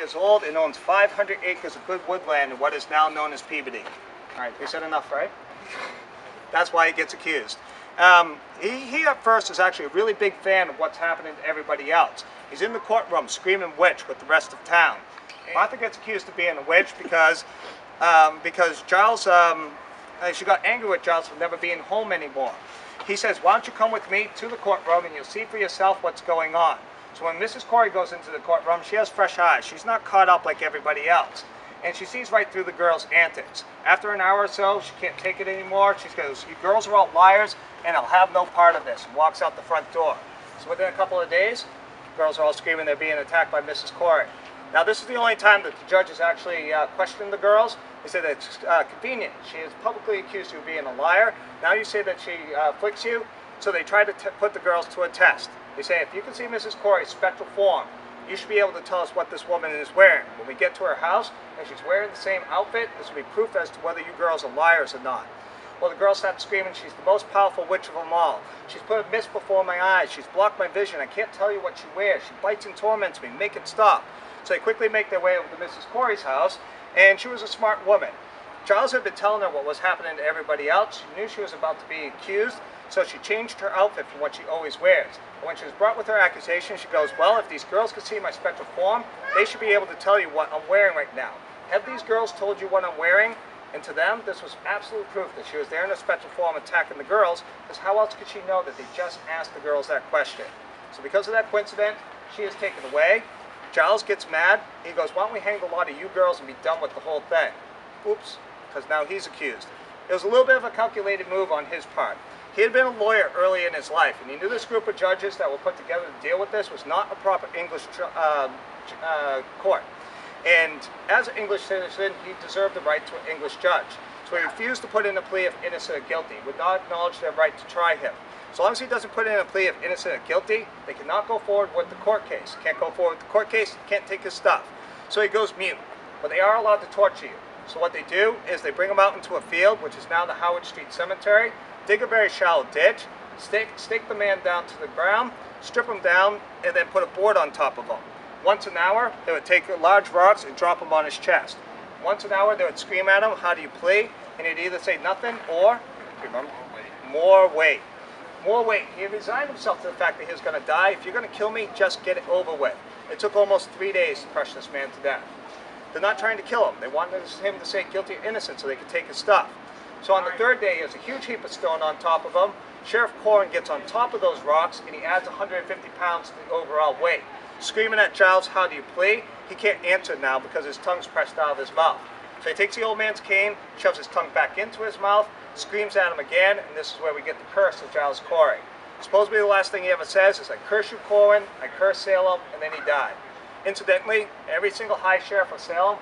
years old and owns 500 acres of good woodland in what is now known as Peabody. All right, we said enough, right? That's why he gets accused. He at first is actually a really big fan of what's happening to everybody else. He's in the courtroom screaming witch with the rest of town. Martha gets accused of being a witch because Giles, she got angry with Giles for never being home anymore. He says, why don't you come with me to the courtroom and you'll see for yourself what's going on. So when Mrs. Corey goes into the courtroom, she has fresh eyes. She's not caught up like everybody else. And she sees right through the girls' antics. After an hour or so, she can't take it anymore. She goes, you girls are all liars and I'll have no part of this, and walks out the front door. So within a couple of days, girls are all screaming they're being attacked by Mrs. Corey. Now this is the only time that the judge has actually questioned the girls. He said that it's convenient. She is publicly accused you of being a liar. Now you say that she flicks you. So they try to put the girls to a test. They say, if you can see Mrs. Corey's spectral form, you should be able to tell us what this woman is wearing. When we get to her house and she's wearing the same outfit, this will be proof as to whether you girls are liars or not. Well, the girls start screaming, she's the most powerful witch of them all. She's put a mist before my eyes. She's blocked my vision. I can't tell you what she wears. She bites and torments me. Make it stop. So they quickly make their way over to Mrs. Corey's house, and she was a smart woman. Giles had been telling her what was happening to everybody else. She knew she was about to be accused, so she changed her outfit from what she always wears. And when she was brought with her accusation, she goes, well, if these girls could see my spectral form, they should be able to tell you what I'm wearing right now. Have these girls told you what I'm wearing? And to them, this was absolute proof that she was there in a spectral form attacking the girls, because how else could she know that they just asked the girls that question? So because of that coincidence, she is taken away. Giles gets mad. He goes, why don't we hang the lot of you girls and be done with the whole thing? Oops, because now he's accused. It was a little bit of a calculated move on his part. He had been a lawyer early in his life, and he knew this group of judges that were put together to deal with this was not a proper English court. And as an English citizen, he deserved the right to an English judge. So he refused to put in a plea of innocent or guilty, would not acknowledge their right to try him. So long as he doesn't put in a plea of innocent or guilty, they cannot go forward with the court case. Can't go forward with the court case, can't take his stuff. So he goes mute. But they are allowed to torture you. So what they do is they bring him out into a field, which is now the Howard Street Cemetery, dig a very shallow ditch, stake the man down to the ground, strip him down, and then put a board on top of him. Once an hour, they would take large rocks and drop him on his chest. Once an hour, they would scream at him, how do you plead? And he'd either say nothing or, remember, more weight. More weight. He resigned himself to the fact that he was going to die. If you're going to kill me, just get it over with. It took almost 3 days to crush this man to death. They're not trying to kill him. They wanted him to say guilty or innocent so they could take his stuff. So on the third day, there's a huge heap of stone on top of him. Sheriff Corey gets on top of those rocks, and he adds 150 pounds to the overall weight. Screaming at Giles, how do you plead? He can't answer now because his tongue's pressed out of his mouth. So he takes the old man's cane, shoves his tongue back into his mouth, screams at him again, and this is where we get the curse of Giles Corey. Supposedly the last thing he ever says is, I curse you, Corwin, I curse Salem, and then he died. Incidentally, every single high sheriff of Salem,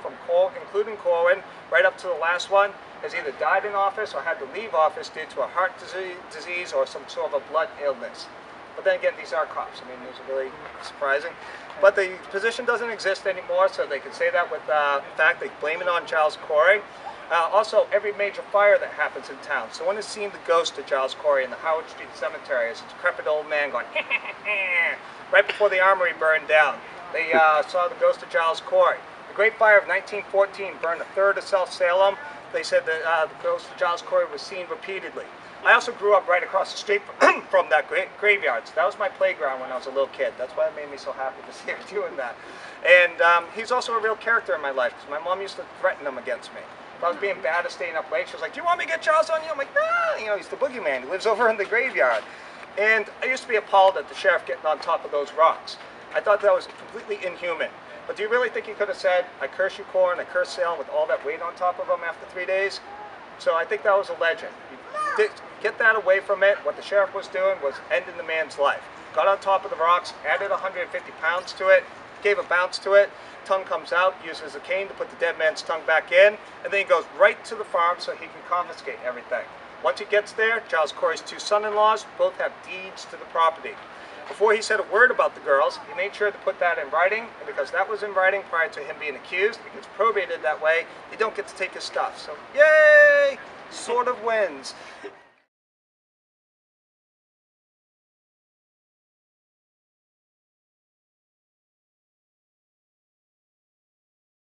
including Corwin, right up to the last one, has either died in office or had to leave office due to a heart disease or some sort of a blood illness. But then again, these are cops. I mean, these are really surprising. But the position doesn't exist anymore, so they can say that with fact. They blame it on Giles Corey. Also, every major fire that happens in town, someone has seen the ghost of Giles Corey in the Howard Street Cemetery as a decrepit old man going, right before the armory burned down. They saw the ghost of Giles Corey. The Great Fire of 1914 burned a third of South Salem. They said that the ghost of Giles Corey was seen repeatedly. I also grew up right across the street from that graveyard. So that was my playground when I was a little kid. That's why it made me so happy to see him doing that. And he's also a real character in my life because my mom used to threaten him against me. If I was being bad or staying up late, she was like, do you want me to get Giles on you? I'm like, nah. You know, he's the boogeyman. He lives over in the graveyard. And I used to be appalled at the sheriff getting on top of those rocks. I thought that was completely inhuman. But do you really think he could have said, I curse you, Corn, I curse Salem, with all that weight on top of him after 3 days? So I think that was a legend. Get that away from it. What the sheriff was doing was ending the man's life. Got on top of the rocks, added 150 pounds to it, gave a bounce to it, tongue comes out, uses a cane to put the dead man's tongue back in, and then he goes right to the farm so he can confiscate everything. Once he gets there, Giles Corey's two son-in-laws both have deeds to the property. Before he said a word about the girls, he made sure to put that in writing, and because that was in writing prior to him being accused, it gets probated that way, they don't get to take his stuff. So, yay! Sort of wins.